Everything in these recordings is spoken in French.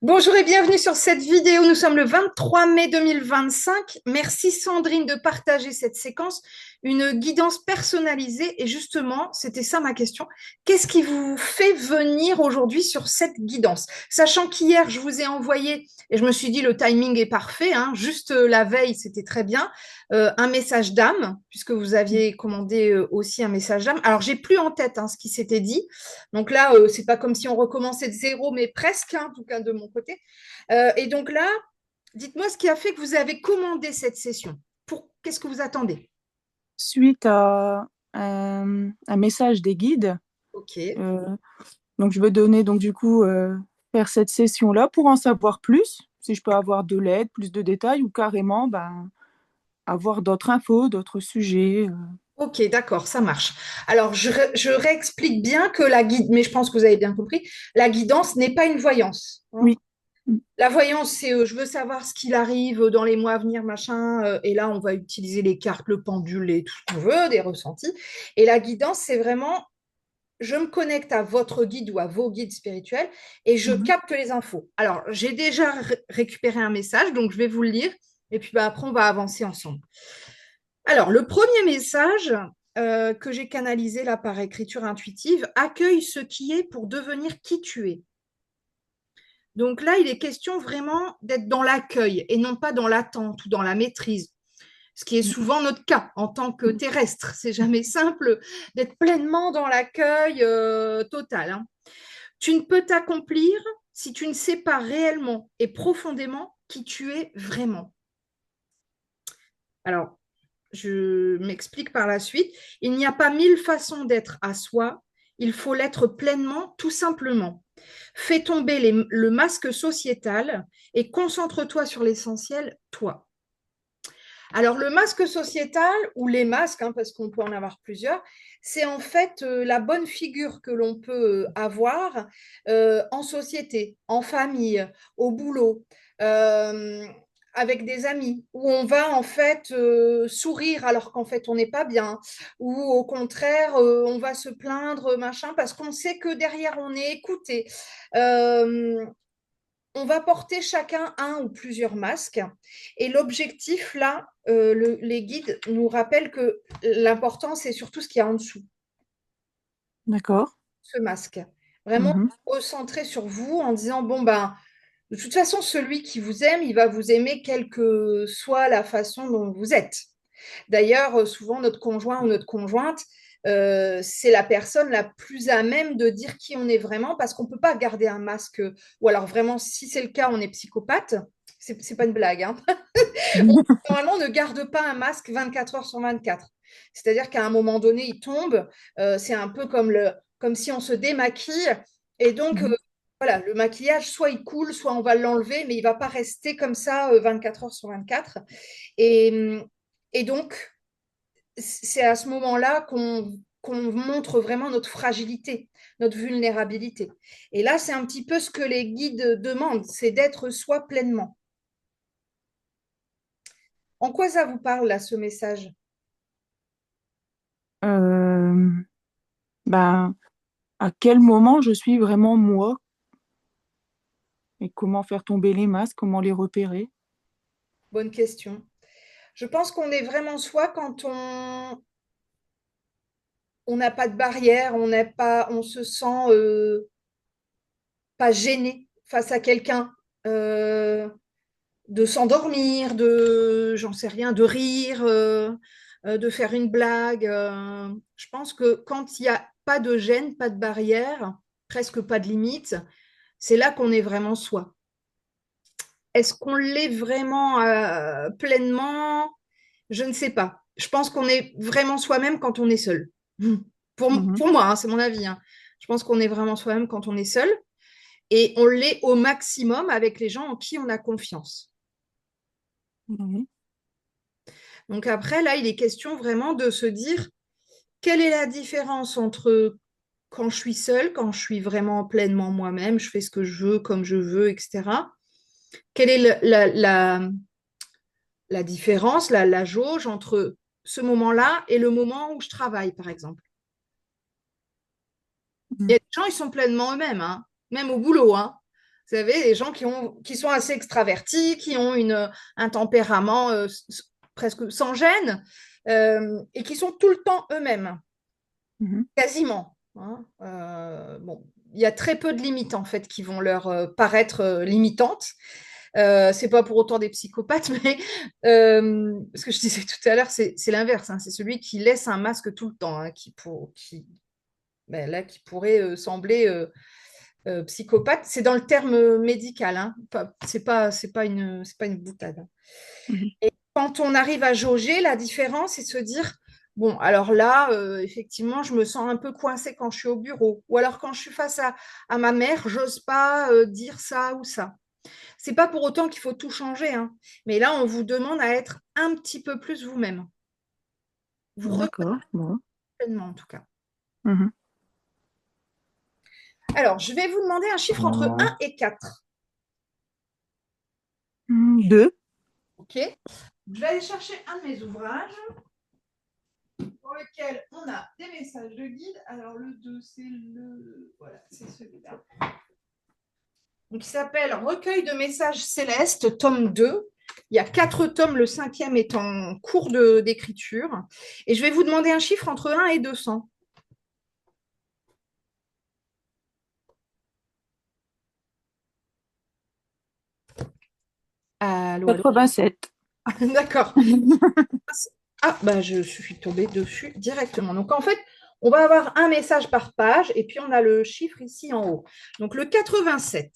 Bonjour et bienvenue sur cette vidéo. Nous sommes le 23 mai 2025. Merci Sandrine de partager cette séquence, une guidance personnalisée. Et justement, c'était ça ma question. Qu'est-ce qui vous fait venir aujourd'hui sur cette guidance? Sachant qu'hier, je vous ai envoyé, et je me suis dit le timing est parfait, hein, juste la veille, c'était très bien, un message d'âme, puisque vous aviez commandé aussi un message d'âme. Alors, j'ai plus en tête ce qui s'était dit. Donc là, c'est pas comme si on recommençait de zéro, mais presque, hein, en tout cas de mon côté. Et donc là, dites-moi ce qui a fait que vous avez commandé cette session. Qu'est-ce que vous attendez? Suite à un message des guides. Ok, euh, donc, je vais donner, donc, du coup, faire cette session-là pour en savoir plus, si je peux avoir de l'aide, plus de détails, ou carrément avoir d'autres infos, d'autres sujets. ok, d'accord, ça marche. Alors, je réexplique bien que la guide, mais je pense que vous avez bien compris, la guidance n'est pas une voyance, hein. Oui. Mm. La voyance, c'est je veux savoir ce qu'il arrive dans les mois à venir, machin. Et là, on va utiliser les cartes, le pendule et tout ce qu'on veut, des ressentis. Et la guidance, c'est vraiment je me connecte à votre guide ou à vos guides spirituels et je Mhm. capte les infos. Alors, j'ai déjà récupéré un message, donc je vais vous le lire et puis après, on va avancer ensemble. Alors, le premier message que j'ai canalisé là par écriture intuitive, accueille ce qui est pour devenir qui tu es. Donc là, il est question vraiment d'être dans l'accueil et non pas dans l'attente ou dans la maîtrise, ce qui est souvent notre cas en tant que terrestre. C'est jamais simple d'être pleinement dans l'accueil total, hein. Tu ne peux t'accomplir si tu ne sais pas réellement et profondément qui tu es vraiment. Alors, je m'explique par la suite. Il n'y a pas mille façons d'être à soi. Il faut l'être pleinement, tout simplement. Fais tomber le masque sociétal et concentre-toi sur l'essentiel, toi. Alors, le masque sociétal ou les masques, hein, parce qu'on peut en avoir plusieurs, c'est en fait la bonne figure que l'on peut avoir en société, en famille, au boulot, euh, avec des amis, où on va en fait sourire alors qu'en fait on n'est pas bien, ou au contraire on va se plaindre, machin, parce qu'on sait que derrière on est écouté. Euh, on va porter chacun un ou plusieurs masques. Et l'objectif, là, les guides nous rappellent que l'important, c'est surtout ce qu'il y a en dessous, D'accord. ce masque. Vraiment Mhm. recentrer sur vous en disant, bon, ben, de toute façon, celui qui vous aime, il va vous aimer quelle que soit la façon dont vous êtes. D'ailleurs, souvent, notre conjoint ou notre conjointe, c'est la personne la plus à même de dire qui on est vraiment parce qu'on ne peut pas garder un masque. Ou alors vraiment, si c'est le cas, on est psychopathe. C'est pas une blague, hein. Normalement, on ne garde pas un masque 24 heures sur 24. C'est-à-dire qu'à un moment donné, il tombe. C'est un peu comme si on se démaquille. Et donc, Mhm. voilà, le maquillage, soit il coule, soit on va l'enlever, mais il ne va pas rester comme ça 24 heures sur 24. Et, et donc, c'est à ce moment-là qu'on montre vraiment notre fragilité, notre vulnérabilité. Et là, c'est un petit peu ce que les guides demandent, c'est d'être soi pleinement. En quoi ça vous parle, là, ce message? Euh, ben, à quel moment je suis vraiment moi et comment faire tomber les masques, comment les repérer? Bonne question. Je pense qu'on est vraiment soi quand on n'a pas de barrière, on se sent pas gêné face à quelqu'un, de s'endormir, j'en sais rien, de rire, de faire une blague. Je pense que quand il n'y a pas de gêne, pas de barrière, presque pas de limite, c'est là qu'on est vraiment soi. Est-ce qu'on l'est vraiment pleinement? Je ne sais pas. Je pense qu'on est vraiment soi-même quand on est seul. Mhm. Pour moi, hein, c'est mon avis, hein. Je pense qu'on est vraiment soi-même quand on est seul et on l'est au maximum avec les gens en qui on a confiance. Mhm. Donc après, là, il est question vraiment de se dire quelle est la différence entre quand je suis seule, quand je suis vraiment pleinement moi-même, je fais ce que je veux, comme je veux, etc. Quelle est la différence, la jauge entre ce moment-là et le moment où je travaille, par exemple? Il y Mhm. a des gens, ils sont pleinement eux-mêmes, hein, même au boulot, hein. Vous savez, les gens qui sont assez extravertis, qui ont un tempérament presque sans gêne et qui sont tout le temps eux-mêmes, Mhm. quasiment. Hein. Bon, il y a très peu de limites en fait qui vont leur paraître limitantes. C'est pas pour autant des psychopathes, mais ce que je disais tout à l'heure, c'est l'inverse. Hein. C'est celui qui laisse un masque tout le temps, hein, ben là, qui pourrait sembler psychopathe. C'est dans le terme médical, hein. C'est pas une boutade. Hein. Mhm. Et quand on arrive à jauger, la différence, c'est de se dire, bon, alors là, effectivement, je me sens un peu coincée quand je suis au bureau. Ou alors quand je suis face à ma mère, j'ose pas dire ça ou ça. C'est pas pour autant qu'il faut tout changer, hein. Mais là, on vous demande à être un petit peu plus vous-même. Vous reconnaître D'accord. Bon. pleinement, en tout cas. Mhm. Alors, je vais vous demander un chiffre entre 1 et 4. Deux. OK? Je vais aller chercher un de mes ouvrages dans lequel on a des messages de guide. Alors, le 2, c'est voilà, c'est celui-là. Donc, il s'appelle Recueil de messages célestes, tome 2. Il y a 4 tomes, le cinquième est en cours d'écriture. Et je vais vous demander un chiffre entre 1 et 200. Allô, allô. 87. D'accord. Ah, bah, je suis tombée dessus directement. Donc, en fait, on va avoir un message par page et puis on a le chiffre ici en haut. Donc, le 87.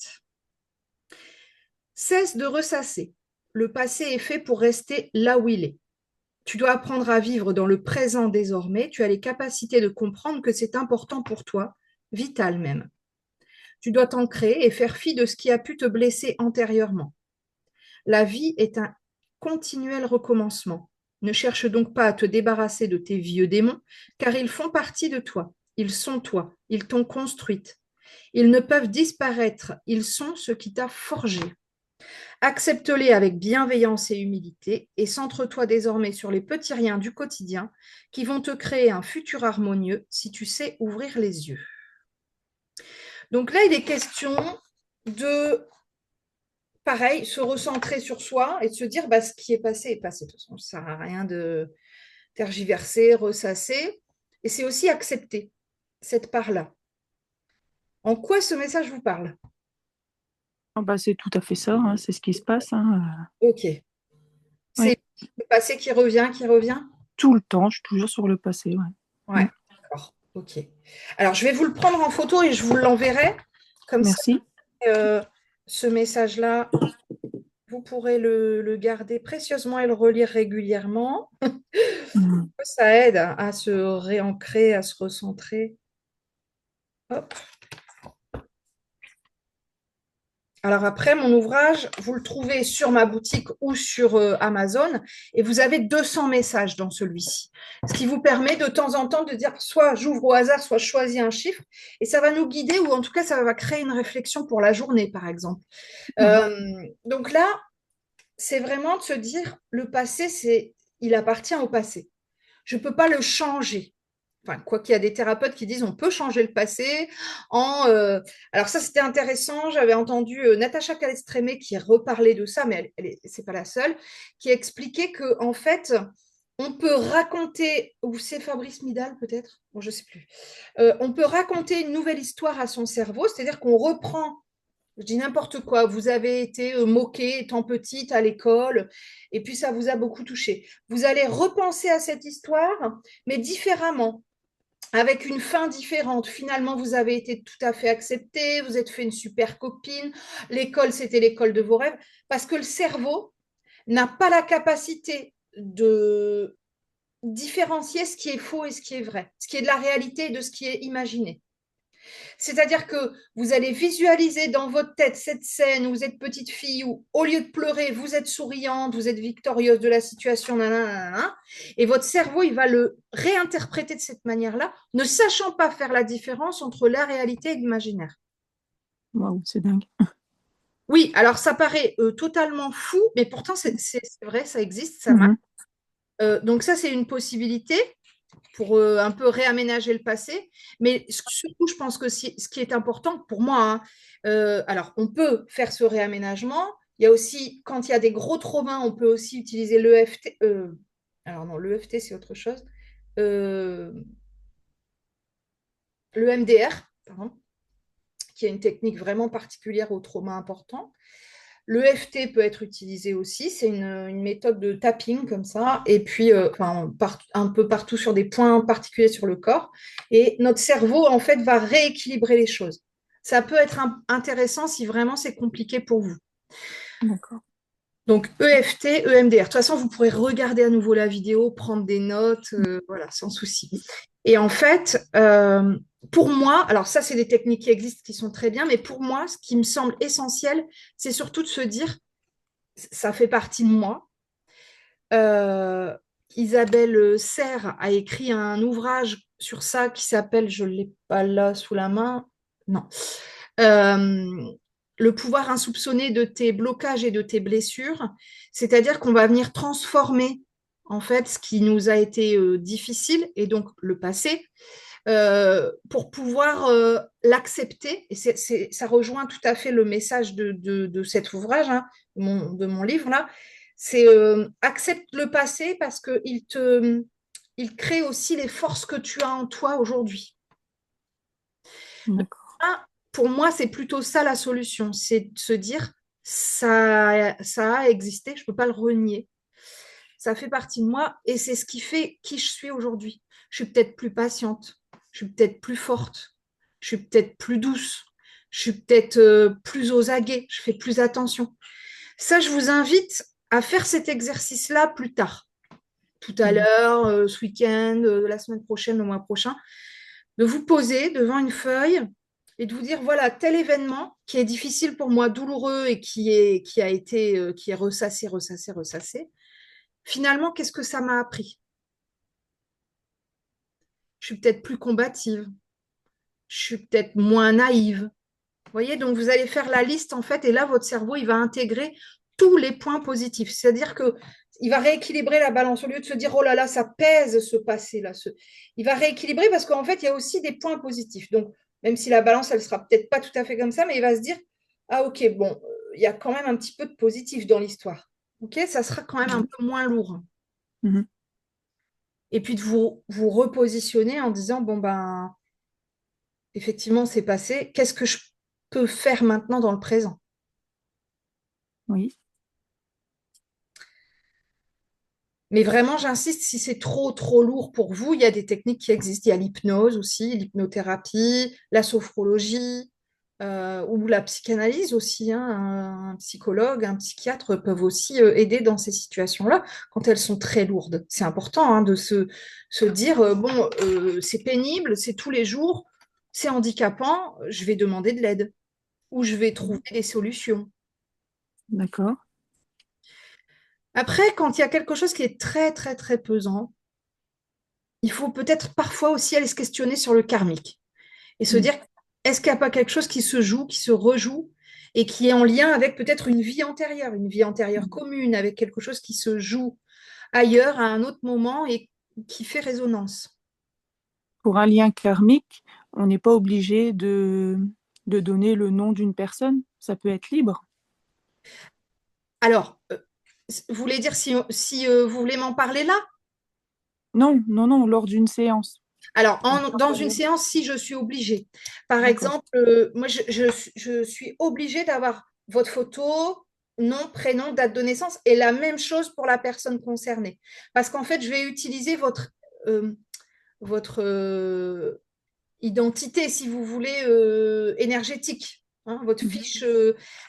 Cesse de ressasser. Le passé est fait pour rester là où il est. Tu dois apprendre à vivre dans le présent désormais. Tu as les capacités de comprendre que c'est important pour toi, vital même. Tu dois t'ancrer et faire fi de ce qui a pu te blesser antérieurement. La vie est un continuel recommencement. Ne cherche donc pas à te débarrasser de tes vieux démons, car ils font partie de toi. Ils sont toi. Ils t'ont construite. Ils ne peuvent disparaître. Ils sont ce qui t'a forgé. Accepte-les avec bienveillance et humilité et centre-toi désormais sur les petits riens du quotidien qui vont te créer un futur harmonieux si tu sais ouvrir les yeux. Donc là, il est question de, pareil, se recentrer sur soi et de se dire, bah, ce qui est passé est passé. De toute façon, ça ne sert à rien de tergiverser, ressasser. Et c'est aussi accepter cette part-là. En quoi ce message vous parle? Ah bah, c'est tout à fait ça, hein, c'est ce qui se passe. Hein. Ok. Ouais. C'est le passé qui revient, qui revient? Tout le temps, je suis toujours sur le passé. Ouais. Ouais, d'accord. Ok. Alors, je vais vous le prendre en photo et je vous l'enverrai. Comme ça, Merci. euh, ce message-là, vous pourrez le garder précieusement et le relire régulièrement. Mhm. Ça aide à se réancrer, à se recentrer. Hop. Alors après, mon ouvrage, vous le trouvez sur ma boutique ou sur Amazon et vous avez 200 messages dans celui-ci. Ce qui vous permet de temps en temps de dire soit j'ouvre au hasard, soit je choisis un chiffre et ça va nous guider ou en tout cas ça va créer une réflexion pour la journée, par exemple. Mhm. Donc là, c'est vraiment de se dire le passé, il appartient au passé. Je ne peux pas le changer. Enfin, quoi qu'il y a des thérapeutes qui disent on peut changer le passé alors ça c'était intéressant, j'avais entendu Natacha Calestrémé qui reparlait de ça, mais c'est pas la seule, qui expliquait que en fait on peut raconter, ou c'est Fabrice Midal peut-être, bon, je sais plus, on peut raconter une nouvelle histoire à son cerveau, c'est-à-dire qu'on reprend, je dis n'importe quoi, vous avez été moqué étant petite à l'école, et puis ça vous a beaucoup touché. Vous allez repenser à cette histoire, mais différemment, avec une fin différente. Finalement, vous avez été tout à fait accepté, vous êtes fait une super copine, l'école, c'était l'école de vos rêves, parce que le cerveau n'a pas la capacité de différencier ce qui est faux et ce qui est vrai, ce qui est de la réalité et de ce qui est imaginé. C'est-à-dire que vous allez visualiser dans votre tête cette scène où vous êtes petite fille, où au lieu de pleurer, vous êtes souriante, vous êtes victorieuse de la situation, nanana, et votre cerveau, il va le réinterpréter de cette manière-là, ne sachant pas faire la différence entre la réalité et l'imaginaire. Waouh, c'est dingue. Oui, alors ça paraît totalement fou, mais pourtant c'est vrai, ça existe, ça marche. Mhm. Donc ça, c'est une possibilité. pour un peu réaménager le passé. Mais surtout, je pense que ce qui est important pour moi, hein, alors on peut faire ce réaménagement. Il y a aussi, quand il y a des gros traumas, on peut aussi utiliser l'EFT. Alors non, l'EFT, c'est autre chose. Euh, le MDR, pardon, qui est une technique vraiment particulière au trauma important. Le FT peut être utilisé aussi, c'est une méthode de tapping comme ça, et puis un peu partout sur des points particuliers sur le corps. Et notre cerveau, en fait, va rééquilibrer les choses. Ça peut être intéressant si vraiment c'est compliqué pour vous. D'accord. Donc EFT, EMDR. De toute façon, vous pourrez regarder à nouveau la vidéo, prendre des notes, voilà, sans souci. Et en fait, pour moi, alors ça, c'est des techniques qui existent, qui sont très bien, mais pour moi, ce qui me semble essentiel, c'est surtout de se dire, ça fait partie de moi. Euh, Isabelle Serres a écrit un ouvrage sur ça qui s'appelle, je ne l'ai pas là sous la main, non. Euh, le pouvoir insoupçonné de tes blocages et de tes blessures, c'est-à-dire qu'on va venir transformer en fait ce qui nous a été difficile et donc le passé pour pouvoir l'accepter. Et ça rejoint tout à fait le message de cet ouvrage, hein, de mon livre là. C'est accepte le passé parce il crée aussi les forces que tu as en toi aujourd'hui. D'accord. Ah, pour moi, c'est plutôt ça la solution, c'est de se dire ça a existé, je ne peux pas le renier. Ça fait partie de moi et c'est ce qui fait qui je suis aujourd'hui. Je suis peut-être plus patiente, je suis peut-être plus forte, je suis peut-être plus douce, je suis peut-être plus aux aguets, je fais plus attention. Ça, je vous invite à faire cet exercice-là plus tard, tout à Mhm. l'heure, ce week-end, la semaine prochaine, le mois prochain, de vous poser devant une feuille et de vous dire, voilà, tel événement qui est difficile pour moi, douloureux et qui a été, qui est ressassé, ressassé, ressassé. Finalement, qu'est-ce que ça m'a appris? Je suis peut-être plus combative, je suis peut-être moins naïve. Vous voyez, donc vous allez faire la liste en fait, et là, votre cerveau, il va intégrer tous les points positifs. C'est-à-dire que il va rééquilibrer la balance. Au lieu de se dire, oh là là, ça pèse ce passé-là. Il va rééquilibrer parce qu'en fait, il y a aussi des points positifs. Donc, même si la balance, elle sera peut-être pas tout à fait comme ça, mais il va se dire, ah ok, bon, il y a quand même un petit peu de positif dans l'histoire. Ok, ça sera quand même un Mhm. peu moins lourd. Mhm. Et puis de vous repositionner en disant, bon ben, effectivement, c'est passé. Qu'est-ce que je peux faire maintenant dans le présent? Oui. Mais vraiment, j'insiste, si c'est trop, trop lourd pour vous, il y a des techniques qui existent. Il y a l'hypnose aussi, l'hypnothérapie, la sophrologie ou la psychanalyse aussi, hein. Un psychologue, un psychiatre peuvent aussi aider dans ces situations-là quand elles sont très lourdes. C'est important hein, de se dire, bon, c'est pénible, c'est tous les jours, c'est handicapant, je vais demander de l'aide ou je vais trouver des solutions. D'accord. Après, quand il y a quelque chose qui est très, très, très pesant, il faut peut-être parfois aussi aller se questionner sur le karmique et se Mhm. dire, est-ce qu'il n'y a pas quelque chose qui se joue, qui se rejoue et qui est en lien avec peut-être une vie antérieure commune, avec quelque chose qui se joue ailleurs à un autre moment et qui fait résonance. Pour un lien karmique, on n'est pas obligé de donner le nom d'une personne. Ça peut être libre. Alors, vous voulez dire si vous voulez m'en parler là? Non, non, non, lors d'une séance. Alors, On dans une parle- séance, si je suis obligée. Par D'accord. exemple, moi, je suis obligée d'avoir votre photo, nom, prénom, date de naissance, et la même chose pour la personne concernée. Parce qu'en fait, je vais utiliser votre identité, si vous voulez, énergétique, hein, votre Mhm. fiche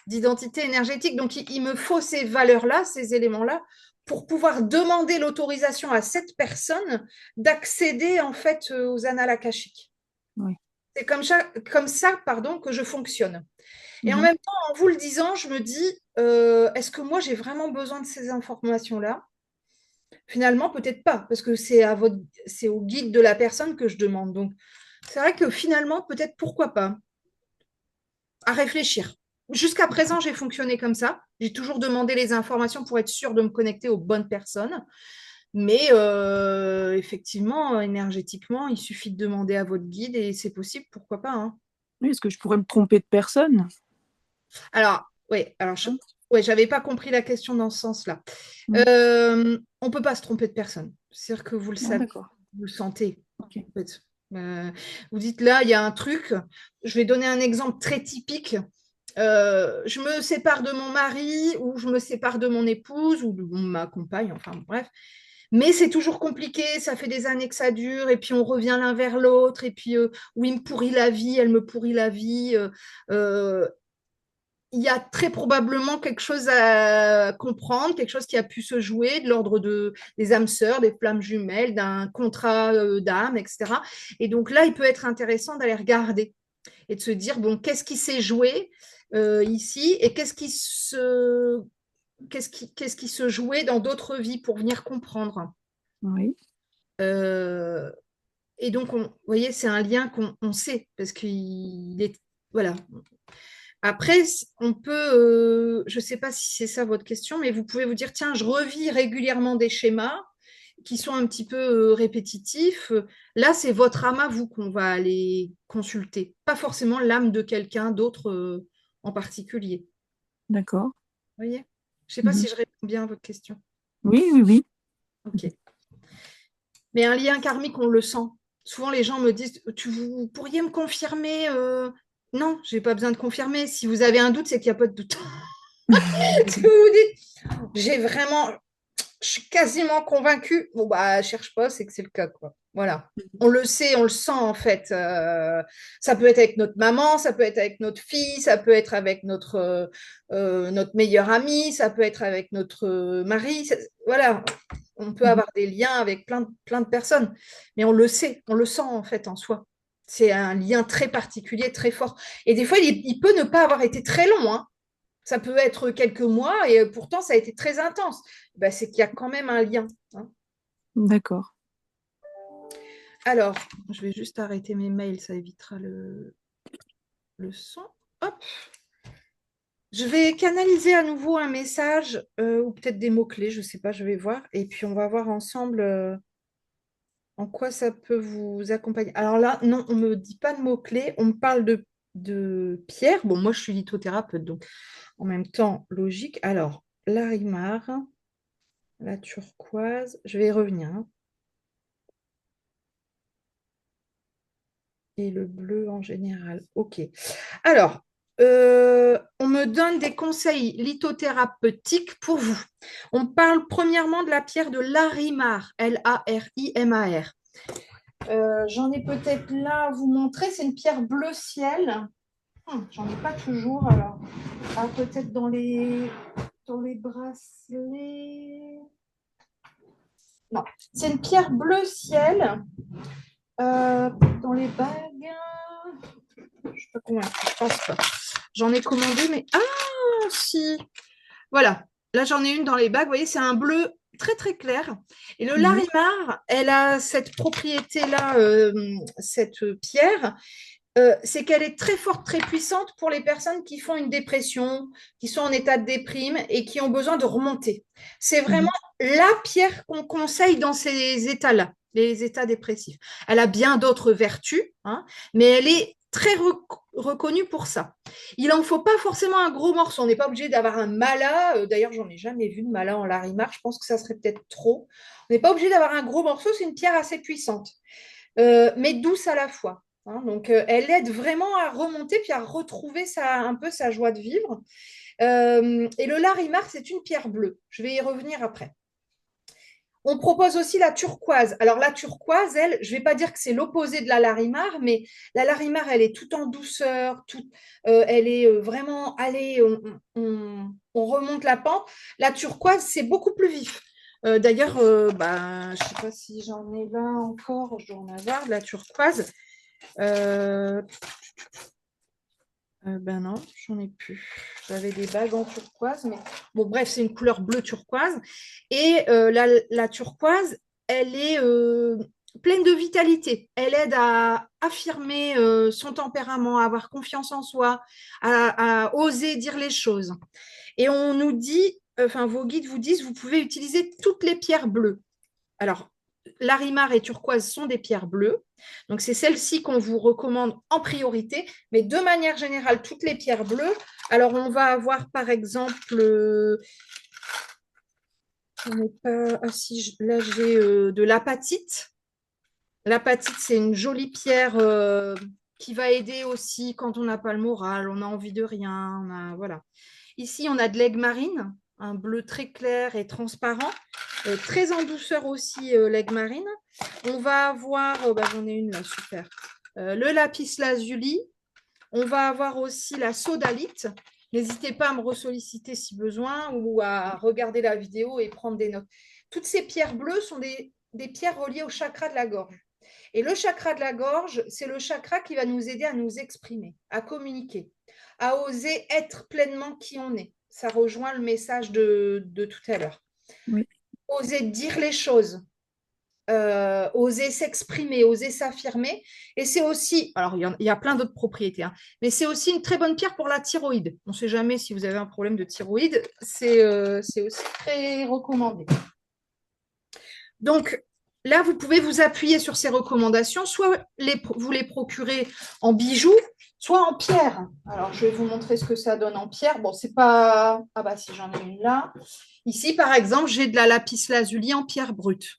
d'identité énergétique. Donc, il me faut ces valeurs-là, ces éléments-là, pour pouvoir demander l'autorisation à cette personne d'accéder en fait aux annales akashiques. Oui. C'est comme ça pardon, que je fonctionne. Et en Mhm. même temps, en vous le disant, je me dis, est-ce que moi j'ai vraiment besoin de ces informations-là? Finalement, peut-être pas, parce que c'est au guide de la personne que je demande. Donc, c'est vrai que finalement, peut-être pourquoi pas, à réfléchir. Jusqu'à présent, j'ai fonctionné comme ça. J'ai toujours demandé les informations pour être sûre de me connecter aux bonnes personnes. Mais effectivement, énergétiquement, il suffit de demander à votre guide et c'est possible, pourquoi pas, hein. Oui, est-ce que je pourrais me tromper de personne? Alors, oui, alors Hein. ouais, j'avais pas compris la question dans ce sens-là. Mm. On peut pas se tromper de personne. C'est-à-dire que vous le Ah, savez, d'accord. vous le sentez. Ok. En fait. Vous dites là, il y a un truc. Je vais donner un exemple très typique. Je me sépare de mon mari ou je me sépare de mon épouse ou de ma compagne, enfin bref. Mais c'est toujours compliqué, ça fait des années que ça dure, et puis on revient l'un vers l'autre, et puis oui, il me pourrit la vie, elle me pourrit la vie. Euh, il y a très probablement quelque chose à comprendre, quelque chose qui a pu se jouer de l'ordre des âmes sœurs, des flammes jumelles, d'un contrat d'âme, etc. Et donc là, il peut être intéressant d'aller regarder et de se dire, bon, qu'est-ce qui s'est joué ici et qu'est-ce qui se jouait dans d'autres vies pour venir comprendre. Oui, Euh, et donc, vous voyez, c'est un lien qu'on sait parce qu'il est, voilà. Après, on peut, je ne sais pas si c'est ça votre question, mais vous pouvez vous dire, tiens, je revis régulièrement des schémas qui sont un petit peu répétitifs. Là, c'est votre âme à vous qu'on va aller consulter, pas forcément l'âme de quelqu'un d'autre en particulier. d'accord. Vous voyez? Je ne sais pas Mhm. si je réponds bien à votre question. Oui, oui, oui. Ok. Mais un lien karmique, on le sent. Souvent, les gens me disent, vous pourriez me confirmer Non, je n'ai pas besoin de confirmer. Si vous avez un doute, c'est qu'il n'y a pas de doute. Ce que vous dites, j'ai vraiment, je suis quasiment convaincue. Bon, bah, cherche pas, c'est que c'est le cas, quoi. Voilà. On le sait, on le sent, en fait. Ça peut être avec notre maman, ça peut être avec notre fille, ça peut être avec notre meilleur ami, ça peut être avec notre mari. Voilà. On peut Mhm. avoir des liens avec plein de personnes, mais on le sait, on le sent, en fait, en soi. C'est un lien très particulier, très fort. Et des fois, il peut ne pas avoir été très long, hein. Ça peut être quelques mois et pourtant ça a été très intense. Ben, c'est qu'il y a quand même un lien, hein. D'accord. Alors, je vais juste arrêter mes mails, ça évitera le son. Hop. Je vais canaliser à nouveau un message ou peut-être des mots-clés, je ne sais pas, je vais voir. Et puis on va voir ensemble en quoi ça peut vous accompagner. Alors là, non, on ne me dit pas de mots-clés, on me parle de pierre. Bon, moi je suis lithothérapeute, donc en même temps, logique. Alors, Larimar, la turquoise, je vais y revenir, hein. Et le bleu en général. OK. Alors, on me donne des conseils lithothérapeutiques pour vous. On parle premièrement de la pierre de Larimar, Larimar. J'en ai peut-être là à vous montrer. C'est une pierre bleu ciel. J'en ai pas toujours. Alors, peut-être dans les bracelets. Non, c'est une pierre bleu ciel. Dans les bagues. Je ne suis pas convaincue, je pense pas. J'en ai commandé, mais ah si. Voilà. Là, j'en ai une dans les bagues. Vous voyez, c'est un bleu très très clair. Et le Oui. Larimar, elle a cette propriété-là, cette pierre, c'est qu'elle est très forte, très puissante pour les personnes qui font une dépression, qui sont en état de déprime et qui ont besoin de remonter. C'est vraiment Mhm. la pierre qu'on conseille dans ces états-là, les états dépressifs. Elle a bien d'autres vertus, hein, mais elle est très reconnue pour ça. Il n'en faut pas forcément un gros morceau. On n'est pas obligé d'avoir un mala. D'ailleurs, j'en ai jamais vu de mala en Larimar. Je pense que ça serait peut-être trop. On n'est pas obligé d'avoir un gros morceau. C'est une pierre assez puissante, mais douce à la fois, hein. Donc, elle aide vraiment à remonter puis à retrouver un peu sa joie de vivre. Et le Larimar, c'est une pierre bleue. Je vais y revenir après. On propose aussi la turquoise. Alors, la turquoise, elle, je ne vais pas dire que c'est l'opposé de la Larimar, mais la Larimar, elle est tout en douceur, elle est vraiment, allez, on remonte la pente. La turquoise, c'est beaucoup plus vif. D'ailleurs, je ne sais pas si j'en ai là encore, je dois en avoir de la turquoise. Euh, ben non, j'en ai plus. J'avais des bagues en turquoise, mais bon, bref, c'est une couleur bleu turquoise. Et la turquoise, elle est pleine de vitalité. Elle aide à affirmer son tempérament, à avoir confiance en soi, à oser dire les choses. Et on nous dit, enfin, vos guides vous disent, vous pouvez utiliser toutes les pierres bleues. Alors, Larimar et turquoise sont des pierres bleues. Donc, c'est celles-ci qu'on vous recommande en priorité. Mais de manière générale, toutes les pierres bleues. Alors, on va avoir par exemple. Ah si, là, j'ai de l'apatite. L'apatite, c'est une jolie pierre qui va aider aussi quand on n'a pas le moral, on a envie de rien. Voilà. Ici, on a de l'aigle marine, un bleu très clair et transparent, très en douceur aussi, l'aigle marine. On va avoir, bah, j'en ai une là, super. Le lapis lazuli. On va avoir aussi la sodalite. N'hésitez pas à me ressolliciter si besoin ou à regarder la vidéo et prendre des notes. Toutes ces pierres bleues sont des pierres reliées au chakra de la gorge. Et le chakra de la gorge, c'est le chakra qui va nous aider à nous exprimer, à communiquer, à oser être pleinement qui on est. Ça rejoint le message de tout à l'heure. Oui. Oser dire les choses, oser s'exprimer, oser s'affirmer. Et c'est aussi, alors il y a plein d'autres propriétés, hein, mais c'est aussi une très bonne pierre pour la thyroïde. On ne sait jamais si vous avez un problème de thyroïde, c'est aussi très recommandé. Donc là, vous pouvez vous appuyer sur ces recommandations, soit vous les procurez en bijoux, soit en pierre. Alors, je vais vous montrer ce que ça donne en pierre. Bon, c'est pas... Ah bah si, j'en ai une là. Ici, par exemple, j'ai de la lapis lazuli en pierre brute.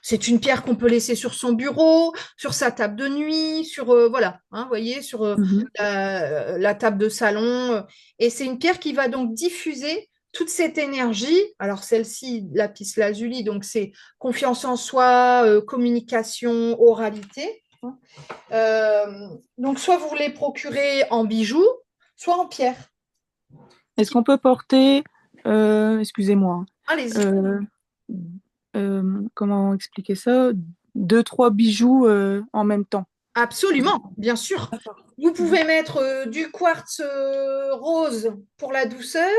C'est une pierre qu'on peut laisser sur son bureau, sur sa table de nuit, sur voilà, hein, vous voyez, sur Mhm. la table de salon. Et c'est une pierre qui va donc diffuser toute cette énergie. Alors celle-ci, lapis lazuli, donc c'est confiance en soi, communication, oralité. Donc soit vous les procurez en bijoux, soit en pierre. Est-ce qu'on peut porter, excusez-moi, Allez-y. euh, comment expliquer ça? Deux, trois bijoux en même temps. Absolument, bien sûr. D'accord. Vous Mhm. pouvez mettre du quartz rose pour la douceur,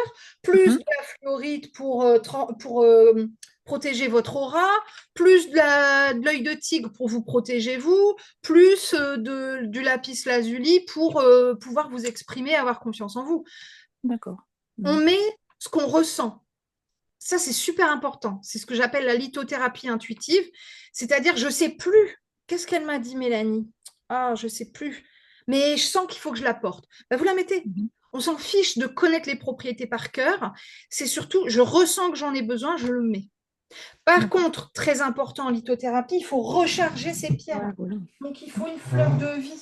plus Mhm. de la fluorite pour protéger votre aura, plus de l'œil de tigre pour vous protéger vous, plus du lapis lazuli pour pouvoir vous exprimer, avoir confiance en vous. D'accord. On Mhm. met ce qu'on ressent. Ça, c'est super important. C'est ce que j'appelle la lithothérapie intuitive. C'est-à-dire, je ne sais plus. Qu'est-ce qu'elle m'a dit, Mélanie? Ah, je ne sais plus. Mais je sens qu'il faut que je la porte. Ben, vous la mettez. Mhm. On s'en fiche de connaître les propriétés par cœur. C'est surtout, je ressens que j'en ai besoin, je le mets. Par D'accord. contre, très important en lithothérapie, il faut recharger ces Ouais, pierres. voilà. Donc, il faut une fleur de vie.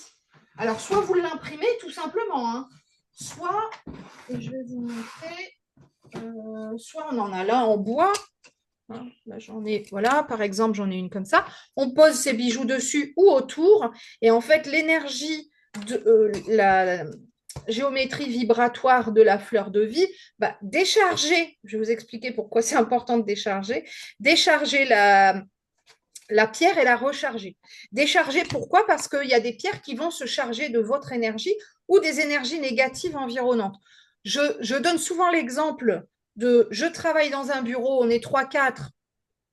Alors, soit vous l'imprimez tout simplement, hein, soit, et je vais vous montrer, soit on en a là en bois. Hein, là, j'en ai, voilà, par exemple, j'en ai une comme ça. On pose ces bijoux dessus ou autour. Et en fait, l'énergie de la géométrie vibratoire de la fleur de vie va décharger. Je vais vous expliquer pourquoi c'est important de décharger la pierre et la recharger. Décharger, pourquoi? Parce qu'il y a des pierres qui vont se charger de votre énergie ou des énergies négatives environnantes. Je donne souvent l'exemple de je travaille dans un bureau, on est trois quatre.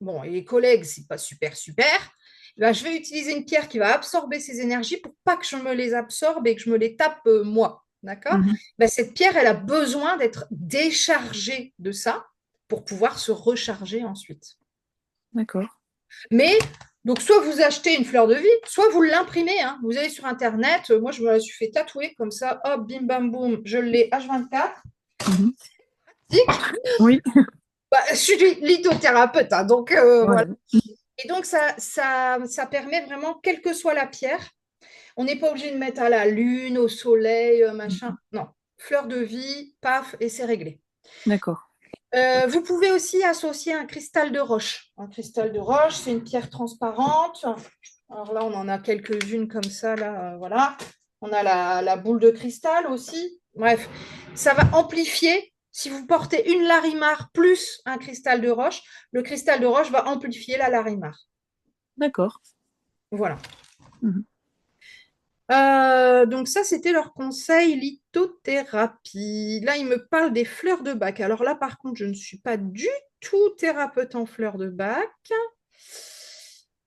Bon, et les collègues, c'est pas super, super. Ben, je vais utiliser une pierre qui va absorber ces énergies pour pas que je me les absorbe et que je me les tape moi. D'accord? Mhm. Ben, cette pierre, elle a besoin d'être déchargée de ça pour pouvoir se recharger ensuite. D'accord. Mais donc, soit vous achetez une fleur de vie, soit vous l'imprimez. Hein. Vous allez sur Internet. Moi, je me la suis fait tatouer comme ça. Hop, bim, bam, boum. Je l'ai H24. Mhm. Oui. Bah, je suis lithothérapeute. Hein, donc, voilà. Ouais. Et donc, ça permet vraiment, quelle que soit la pierre, on n'est pas obligé de mettre à la lune, au soleil, machin. Mhm. Non. Fleur de vie, paf, et c'est réglé. D'accord. Vous pouvez aussi associer un cristal de roche. Un cristal de roche, c'est une pierre transparente. Alors là, on en a quelques-unes comme ça, là, voilà. On a la boule de cristal aussi. Bref, ça va amplifier. Si vous portez une larimar plus un cristal de roche, le cristal de roche va amplifier la larimar. D'accord. Voilà. Mhm. Donc ça, c'était leur conseil lithothérapie. Là, ils me parlent des fleurs de bac. Alors là, par contre, je ne suis pas du tout thérapeute en fleurs de bac.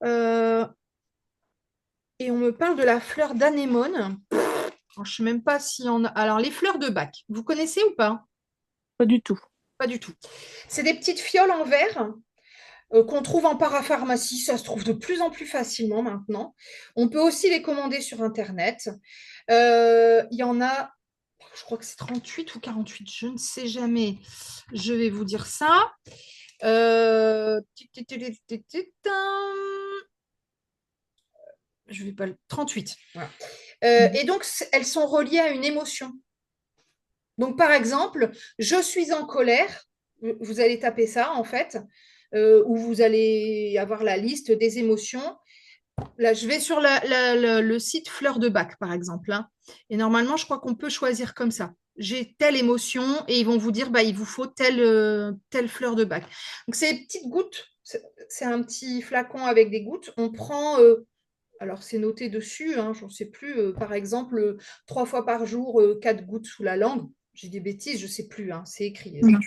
Euh, et on me parle de la fleur d'anémone. Alors, je ne sais même pas si on a... Alors, les fleurs de bac, vous connaissez ou pas? Pas du tout. Pas du tout. C'est des petites fioles en verre. qu'on trouve en parapharmacie. Ça se trouve de plus en plus facilement maintenant. On peut aussi les commander sur Internet. Il y en a, je crois que c'est 38 ou 48, je ne sais jamais. Je vais vous dire ça. Euh, Je vais pas 38. Voilà. Mhm. Et donc, elles sont reliées à une émotion. Donc, par exemple, je suis en colère. Vous allez taper ça, en fait, où vous allez avoir la liste des émotions. Là, je vais sur le site Fleur de Bac, par exemple, hein. Et normalement, je crois qu'on peut choisir comme ça. J'ai telle émotion et ils vont vous dire, bah, il vous faut telle fleur de bac. Donc, c'est des petites gouttes. C'est un petit flacon avec des gouttes. On prend, alors c'est noté dessus, hein, je ne sais plus, par exemple, 3 fois par jour, 4 gouttes sous la langue. J'ai des bêtises, je ne sais plus, hein, c'est écrit. Mhm.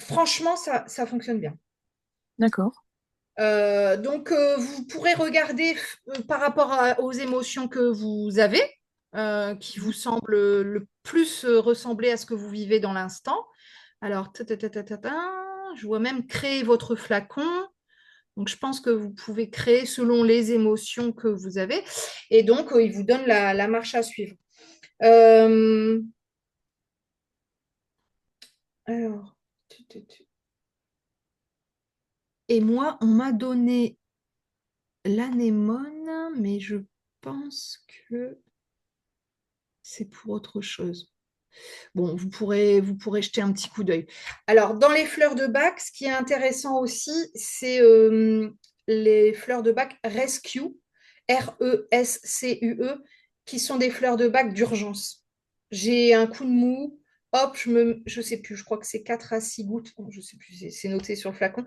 Franchement, ça fonctionne bien. D'accord. Donc, vous pourrez regarder par rapport aux émotions que vous avez, qui vous semblent le plus ressembler à ce que vous vivez dans l'instant. Alors, je vois même créer votre flacon. Donc, je pense que vous pouvez créer selon les émotions que vous avez. Et donc, il vous donne la marche à suivre. Euh, alors, et moi, on m'a donné l'anémone, mais je pense que c'est pour autre chose. Bon, vous pourrez jeter un petit coup d'œil. Alors, dans les fleurs de bac, ce qui est intéressant aussi, c'est les fleurs de bac Rescue, Rescue, qui sont des fleurs de bac d'urgence. J'ai un coup de mou, hop, je sais plus, je crois que c'est 4 à 6 gouttes, bon, je sais plus, c'est noté sur le flacon.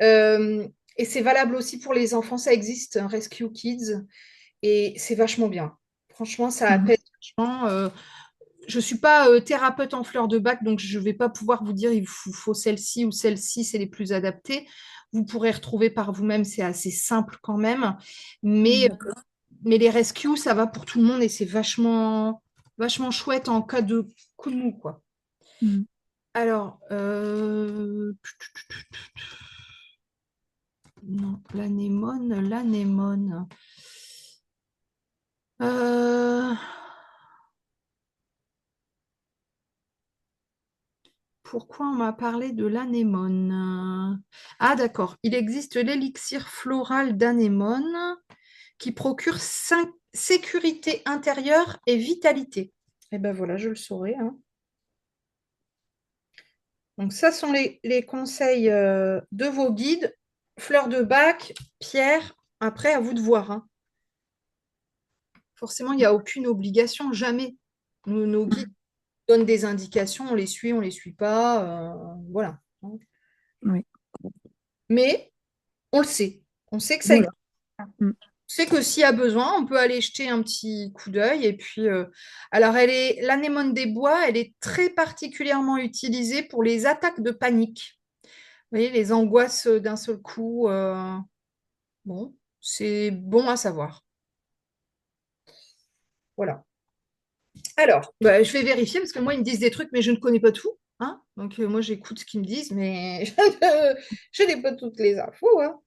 Euh, et c'est valable aussi pour les enfants, ça existe, un Rescue Kids, et c'est vachement bien. Franchement, ça Mhm. apaise vachement. Je ne suis pas thérapeute en fleurs de bac, donc je ne vais pas pouvoir vous dire il faut celle-ci ou celle-ci, c'est les plus adaptés. Vous pourrez retrouver par vous-même, c'est assez simple quand même. Mais, D'accord. mais les rescues, ça va pour tout le monde et c'est vachement, vachement chouette en cas de coup de mou, quoi. Mhm. Alors, non, l'anémone. Euh, Pourquoi on m'a parlé de l'anémone? Ah, d'accord. Il existe l'élixir floral d'anémone qui procure sécurité intérieure et vitalité. Eh ben voilà, je le saurai, hein. Donc, ça sont les conseils de vos guides. Fleurs de bac, pierre. Après, à vous de voir, hein. Forcément, il n'y a aucune obligation, jamais. Nos guides Mhm. donnent des indications, on les suit pas. Voilà. Oui. Mais on le sait. On sait que ça Voilà. existe. Mhm. C'est que s'il y a besoin, on peut aller jeter un petit coup d'œil. Et puis, alors, l'anémone des bois, elle est très particulièrement utilisée pour les attaques de panique. Vous voyez, les angoisses d'un seul coup. Bon, c'est bon à savoir. Voilà. Alors, bah, je vais vérifier parce que moi, ils me disent des trucs, mais je ne connais pas tout, hein. Donc, moi, j'écoute ce qu'ils me disent, mais je n'ai pas toutes les infos, hein.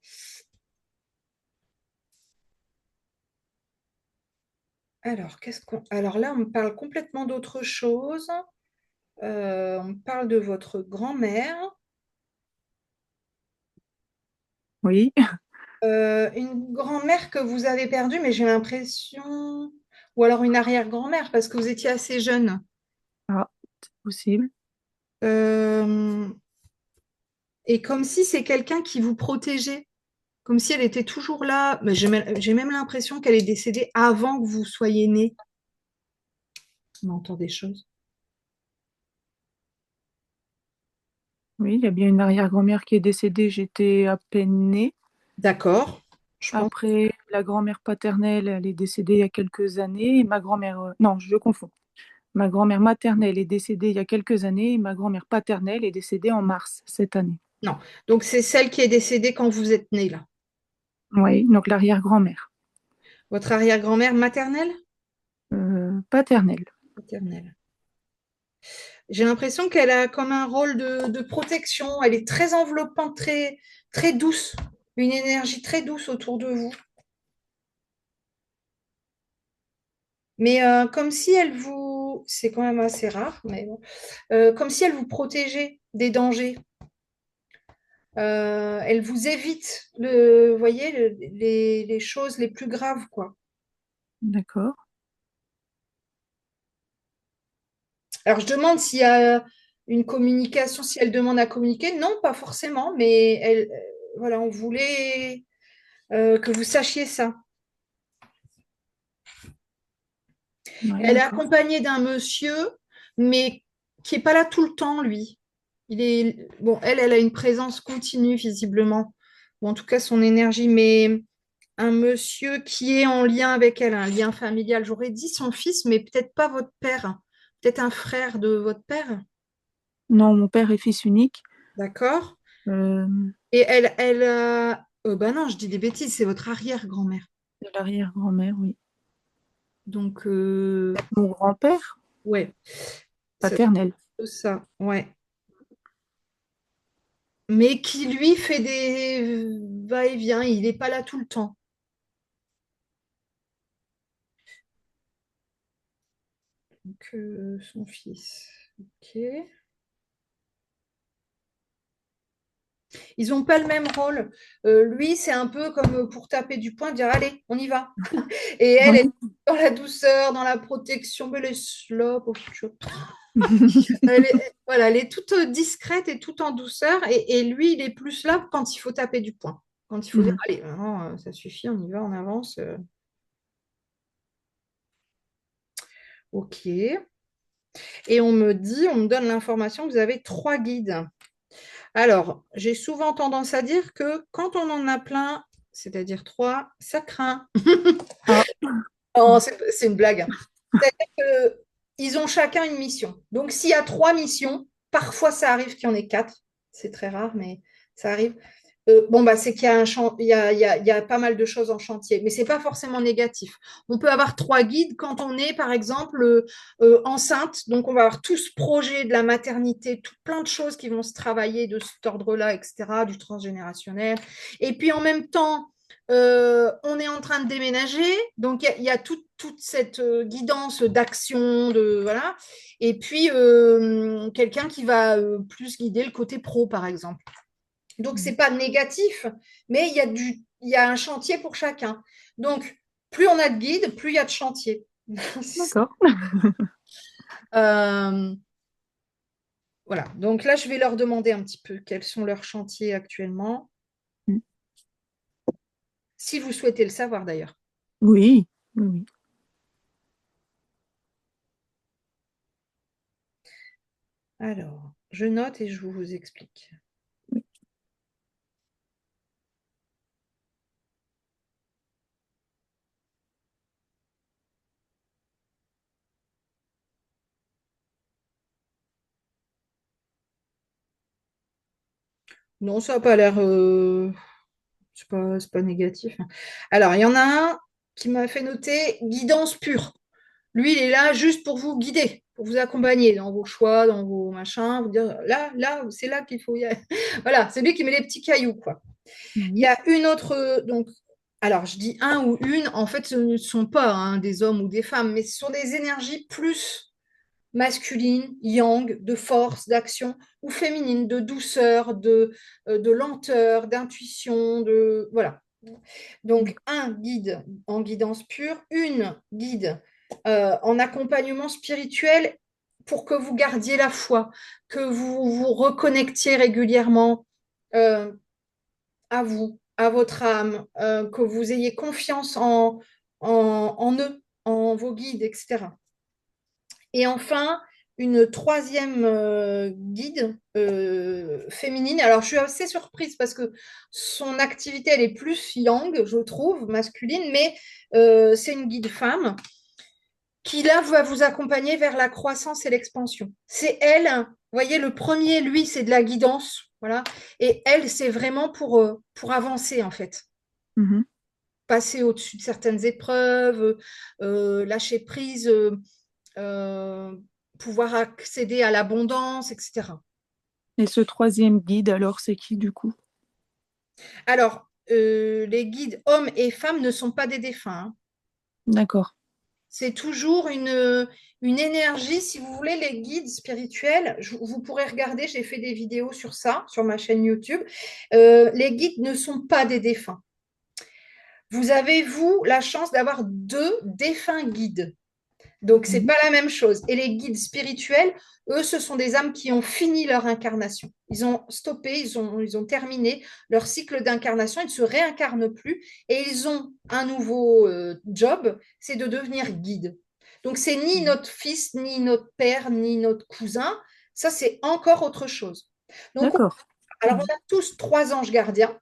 Alors, alors là, on me parle complètement d'autre chose. On me parle de votre grand-mère. Oui. Une grand-mère que vous avez perdue, mais j'ai l'impression... Ou alors une arrière-grand-mère, parce que vous étiez assez jeune. Ah, c'est possible. Euh, Et comme si c'est quelqu'un qui vous protégeait, comme si elle était toujours là. Mais j'ai même l'impression qu'elle est décédée avant que vous soyez né. On entend des choses. Oui, il y a bien une arrière-grand-mère qui est décédée, j'étais à peine née. D'accord. Je pense. Après, la grand-mère paternelle, elle est décédée il y a quelques années. Et ma grand-mère, non, je confonds. Ma grand-mère maternelle est décédée il y a quelques années et ma grand-mère paternelle est décédée en mars cette année. Non. Donc c'est celle qui est décédée quand vous êtes né, là. Oui, donc l'arrière-grand-mère. Votre arrière-grand-mère maternelle? Paternelle. Paternelle. J'ai l'impression qu'elle a comme un rôle de protection. Elle est très enveloppante, très, très douce. Une énergie très douce autour de vous. Mais comme si elle vous... C'est quand même assez rare, mais bon. Comme si elle vous protégeait des dangers. Elle vous évite, vous voyez, les choses les plus graves, quoi. D'accord. Alors, je demande s'il y a une communication, si elle demande à communiquer. Non, pas forcément, mais elle, voilà, on voulait que vous sachiez ça. Ouais, Elle est d'accord. accompagnée d'un monsieur, mais qui n'est pas là tout le temps, lui. Bon, elle a une présence continue, visiblement, ou en tout cas son énergie, mais un monsieur qui est en lien avec elle, un lien familial. J'aurais dit son fils, mais peut-être pas votre père. Peut-être un frère de votre père. Non, mon père est fils unique. D'accord? Euh, Et bah non, je dis des bêtises, c'est votre arrière-grand-mère. de l'arrière-grand-mère, oui. Donc, Mon grand-père ouais, ça doit paternel. être ça, ouais. Mais qui, lui, fait des va-et-vient, il n'est pas là tout le temps. Donc, son fils. Ok. Ils n'ont pas le même rôle. Lui, c'est un peu comme pour taper du poing, dire allez, on y va. Et elle est Oui. dans la douceur, dans la protection, mais les slopes, voilà, elle est toute discrète et toute en douceur. Et lui, il est plus là quand il faut taper du poing. Quand il faut dire Mhm. allez, maintenant, ça suffit, on y va, on avance. Ok. Et on me donne l'information que vous avez 3 guides. Alors, j'ai souvent tendance à dire que quand on en a plein, c'est-à-dire 3, ça craint. Ah, Non, c'est une blague. C'est-à-dire qu'ils ont chacun une mission. Donc, s'il y a 3 missions, parfois ça arrive qu'il y en ait 4. C'est très rare, mais ça arrive. Bon, bah, c'est qu'il y a il y a pas mal de choses en chantier, mais c'est pas forcément négatif. On peut avoir 3 guides quand on est, par exemple, enceinte. Donc, on va avoir tout ce projet de la maternité, tout plein de choses qui vont se travailler de cet ordre-là, etc., du transgénérationnel. Et puis, en même temps, on est en train de déménager, donc il y a toute cette guidance d'action, voilà. Et puis quelqu'un qui va plus guider le côté pro, par exemple. Donc c'est pas négatif, mais il y a un chantier pour chacun. Donc plus on a de guides, plus il y a de chantier. d'accord. Euh, voilà. Donc là, je vais leur demander un petit peu quels sont leurs chantiers actuellement, si vous souhaitez le savoir d'ailleurs. Oui, oui, oui. Alors, je note et je vous explique. Non, ça n'a pas l'air. C'est pas négatif. Alors, il y en a un qui m'a fait noter guidance pure. Lui, il est là juste pour vous guider, pour vous accompagner dans vos choix, dans vos machins, vous dire là, c'est là qu'il faut y aller. Voilà, c'est lui qui met les petits cailloux, quoi. Il y Oui, a une autre, donc, alors je dis un ou une, en fait, ce ne sont pas hein, des hommes ou des femmes, mais ce sont des énergies plus masculine, yang, de force, d'action, ou féminine, de douceur, de lenteur, d'intuition, de voilà. Donc d'accord. un guide en guidance pure, une guide en accompagnement spirituel pour que vous gardiez la foi, que vous vous reconnectiez régulièrement euh, à vous, à votre âme, que vous ayez confiance en eux, en vos guides, etc. Et enfin, une troisième guide féminine. Alors, je suis assez surprise parce que son activité, elle est plus yang, je trouve, masculine, mais c'est une guide femme qui, là, va vous accompagner vers la croissance et l'expansion. C'est elle, hein, vous voyez, le premier, lui, c'est de la guidance, voilà. Et elle, c'est vraiment pour avancer, en fait. Mhm. Passer au-dessus de certaines épreuves, lâcher prise. Euh, pouvoir accéder à l'abondance, etc. Et ce troisième guide, alors, c'est qui du coup? Alors, les guides hommes et femmes ne sont pas des défunts, hein. D'accord. C'est toujours une énergie, si vous voulez, les guides spirituels, vous pourrez regarder, j'ai fait des vidéos sur ça, sur ma chaîne YouTube. Les guides ne sont pas des défunts. Vous avez, vous, la chance d'avoir deux défunts guides. Donc, c'est Mhm. pas la même chose. Et les guides spirituels, eux, ce sont des âmes qui ont fini leur incarnation. Ils ont stoppé, ils ont terminé leur cycle d'incarnation, ils ne se réincarnent plus et ils ont un nouveau job, c'est de devenir guide. Donc, c'est ni notre fils, ni notre père, ni notre cousin. Ça, c'est encore autre chose. Donc, D'accord. alors, on a tous trois anges gardiens.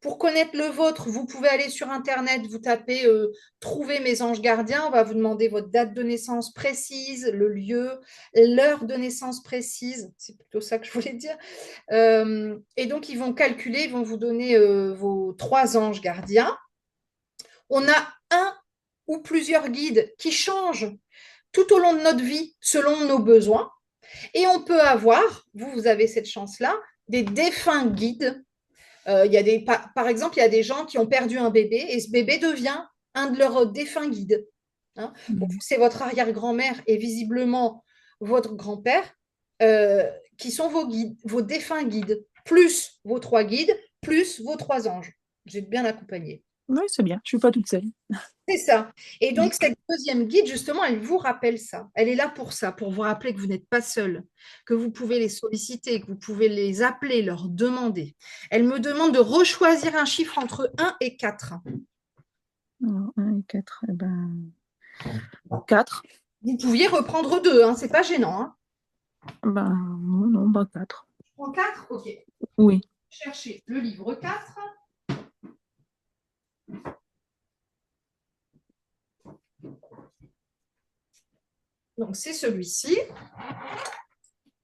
Pour connaître le vôtre, vous pouvez aller sur Internet, vous tapez Trouver mes anges gardiens. On va vous demander votre date de naissance précise, le lieu, l'heure de naissance précise. C'est plutôt ça que je voulais dire. Et donc, ils vont calculer, ils vont vous donner vos trois anges gardiens. On a un ou plusieurs guides qui changent tout au long de notre vie selon nos besoins. Et on peut avoir, vous avez cette chance-là, des défunts guides. Par exemple, il y a des gens qui ont perdu un bébé et ce bébé devient un de leurs défunts guides. Hein. Pour vous, Mhm. c'est votre arrière-grand-mère et visiblement votre grand-père qui sont vos guides, vos défunts guides, plus vos trois guides, plus vos trois anges. Vous êtes bien accompagnés. Oui, c'est bien. Je suis pas toute seule. C'est ça. Et donc, cette deuxième guide, justement, elle vous rappelle ça. Elle est là pour ça, pour vous rappeler que vous n'êtes pas seul, que vous pouvez les solliciter, que vous pouvez les appeler, leur demander. Elle me demande de rechoisir un chiffre entre un et 4. Alors, 1 et 4. Eh ben, 4. Vous pouviez reprendre 2, hein, c'est pas gênant. Hein. Ben, non, non, bah 4. Je prends 4, ok. Oui. Cherchez le livre 4. Donc, c'est celui-ci.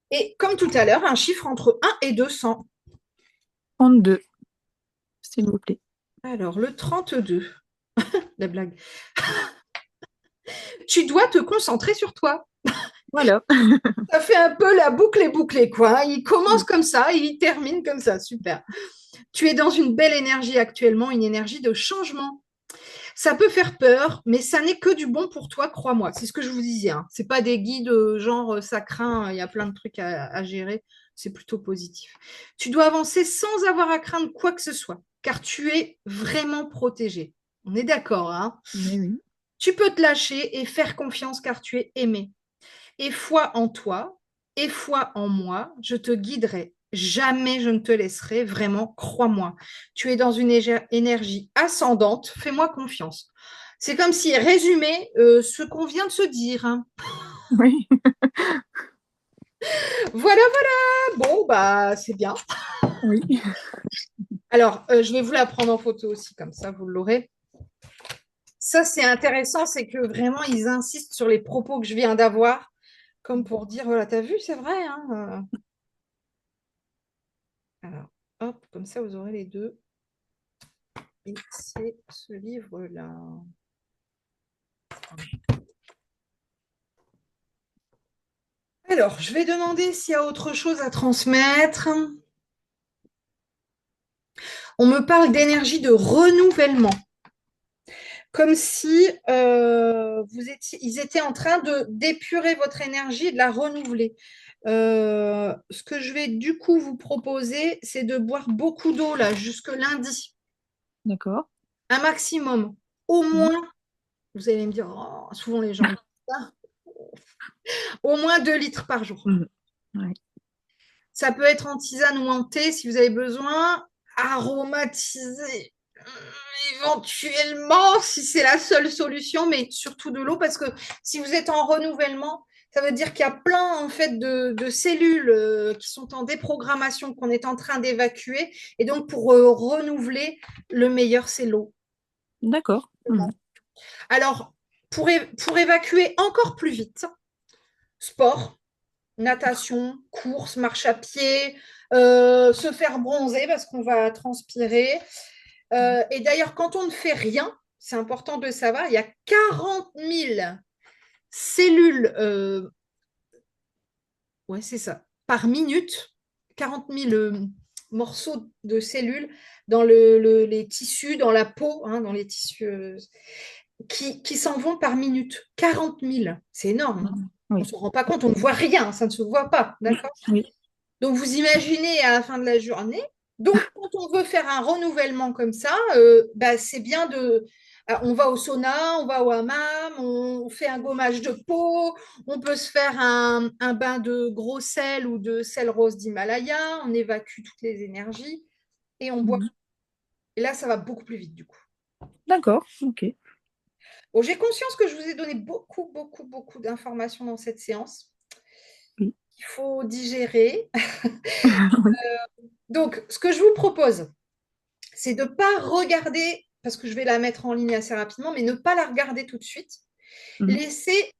Et comme tout à l'heure, un chiffre entre 1 et 200. 32, s'il vous plaît. Alors, le 32. La blague. Tu dois te concentrer sur toi. Voilà. Ça fait un peu la boucle est bouclée, quoi. Il commence comme ça, et il termine comme ça. Super. Tu es dans une belle énergie actuellement, une énergie de changement. Ça peut faire peur, mais ça n'est que du bon pour toi, crois-moi. C'est ce que je vous disais. Hein. C'est pas des guides genre ça craint, il y a plein de trucs à gérer. C'est plutôt positif. Tu dois avancer sans avoir à craindre quoi que ce soit, car tu es vraiment protégé. On est d'accord, hein? Oui, oui. Tu peux te lâcher et faire confiance car tu es aimé. Et foi en toi, et foi en moi, je te guiderai. Jamais je ne te laisserai, vraiment, crois-moi. Tu es dans une énergie ascendante, fais-moi confiance. C'est comme si résumé ce qu'on vient de se dire. Hein. Oui. Voilà, voilà. Bon, bah, c'est bien. Oui. Alors, je vais vous la prendre en photo aussi, comme ça, vous l'aurez. Ça, c'est intéressant, c'est que vraiment, ils insistent sur les propos que je viens d'avoir, comme pour dire, voilà, t'as vu, c'est vrai. Hein. Alors, hop, comme ça, vous aurez les deux. Et c'est ce livre-là. Alors, je vais demander s'il y a autre chose à transmettre. On me parle d'énergie de renouvellement, comme si ils étaient en train de d'épurer votre énergie et de la renouveler. Ce que je vais du coup vous proposer, c'est de boire beaucoup d'eau là jusque lundi, D'accord. un maximum, au Mhm. moins. Vous allez me dire, oh, souvent les gens disent ça, au moins 2 litres par jour. Mhm. Ouais. Ça peut être en tisane ou en thé si vous avez besoin. Aromatisé, éventuellement, si c'est la seule solution, mais surtout de l'eau, parce que si vous êtes en renouvellement, ça veut dire qu'il y a plein en fait de cellules qui sont en déprogrammation, qu'on est en train d'évacuer. Et donc, pour renouveler, le meilleur, c'est l'eau. D'accord. Mhm. Alors, pour évacuer encore plus vite, sport, natation, course, marche à pied, se faire bronzer parce qu'on va transpirer. Et d'ailleurs, quand on ne fait rien, c'est important de savoir, il y a 40 000 cellules Ouais, c'est ça. Par minute, 40 000 morceaux de cellules dans les tissus, dans la peau, hein, dans les tissus qui s'en vont par minute. 40 000, c'est énorme, hein. Mhm. On ne Oui, se rend pas compte, on ne voit rien, ça ne se voit pas, d'accord? oui, Donc, vous imaginez à la fin de la journée. Donc, quand on veut faire un renouvellement comme ça, bah, c'est bien on va au sauna, on va au hammam, on fait un gommage de peau, on peut se faire un bain de gros sel ou de sel rose d'Himalaya, on évacue toutes les énergies et on boit. Mhm. Et là, ça va beaucoup plus vite du coup. D'accord, ok. Bon, j'ai conscience que je vous ai donné beaucoup, beaucoup, beaucoup d'informations dans cette séance. Oui. Il faut digérer. Oui. Donc, ce que je vous propose, c'est de ne pas regarder, parce que je vais la mettre en ligne assez rapidement, mais ne pas la regarder tout de suite. Mhm. Laissez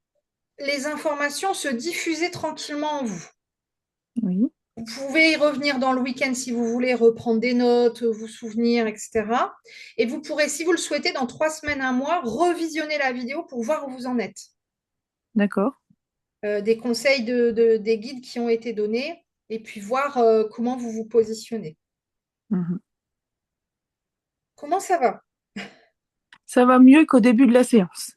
les informations se diffuser tranquillement en vous. Oui, Vous pouvez y revenir dans le week-end si vous voulez, reprendre des notes, vous souvenir, etc. Et vous pourrez, si vous le souhaitez, dans 3 semaines, un mois, revisionner la vidéo pour voir où vous en êtes. d'accord. Des conseils des guides qui ont été donnés et puis voir comment vous vous positionnez. Mhm. Comment ça va? Ça va mieux qu'au début de la séance.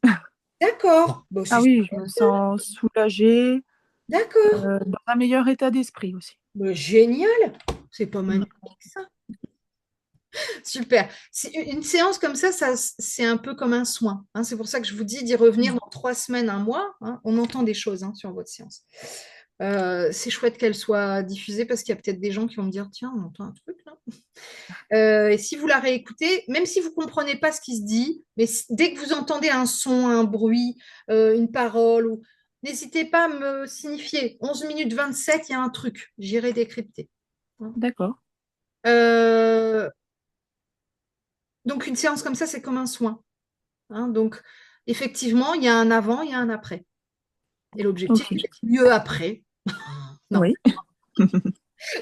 D'accord. Bon, Ah c'est oui, je me sens soulagée, d'accord. dans un meilleur état d'esprit aussi. Génial. C'est pas Mm. magnifique ça. Super. Une séance comme ça, c'est un peu comme un soin, hein. C'est pour ça que je vous dis d'y revenir Mm. dans 3 semaines, un mois, hein. On entend des choses, hein, sur votre séance. C'est chouette qu'elle soit diffusée parce qu'il y a peut-être des gens qui vont me dire, tiens, on entend un truc là. Et si vous la réécoutez, même si vous ne comprenez pas ce qui se dit, mais dès que vous entendez un son, un bruit, une parole, n'hésitez pas à me signifier. 11 minutes 27, il y a un truc. J'irai décrypter. D'accord. Euh, donc, une séance comme ça, c'est comme un soin, hein. Donc, effectivement, il y a un avant, il y a un après. Et l'objectif, Ok. c'est d'être mieux après. Non. Oui.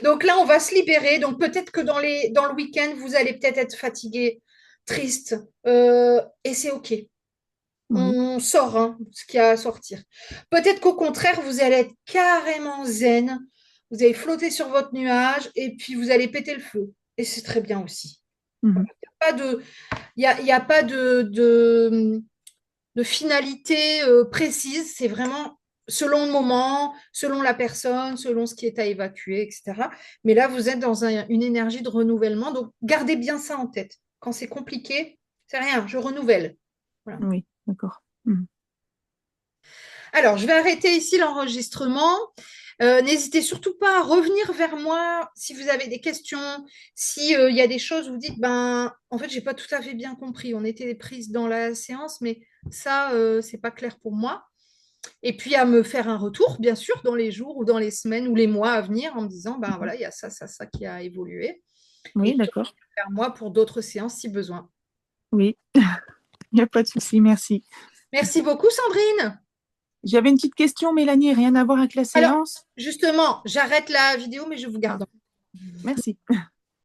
Donc là, on va se libérer. Donc peut-être que dans le week-end, vous allez peut-être être fatigué, triste, et c'est OK. Oui. On sort, hein, ce qu'il y a à sortir. Peut-être qu'au contraire, vous allez être carrément zen, vous allez flotter sur votre nuage et puis vous allez péter le feu. Et c'est très bien aussi. Mhm. Pas de, il y a pas de finalité précise, c'est vraiment selon le moment, selon la personne, selon ce qui est à évacuer, etc. Mais là, vous êtes dans une énergie de renouvellement, donc gardez bien ça en tête. Quand c'est compliqué, c'est rien, je renouvelle. Voilà. Oui, d'accord. Mhm. Alors, je vais arrêter ici l'enregistrement. N'hésitez surtout pas à revenir vers moi si vous avez des questions, si il y a des choses où vous dites, ben, en fait, j'ai pas tout à fait bien compris. On était prises dans la séance, mais ça, c'est pas clair pour moi. Et puis à me faire un retour, bien sûr, dans les jours ou dans les semaines ou les mois à venir en me disant, ben voilà, il y a ça, ça, ça qui a évolué. Et Oui, d'accord. vers moi pour d'autres séances si besoin. Oui, il n'y a pas de souci, merci. Merci beaucoup, Sandrine. J'avais une petite question, Mélanie, rien à voir avec la Alors, séance. justement, j'arrête la vidéo, mais je vous Ah, garde. merci.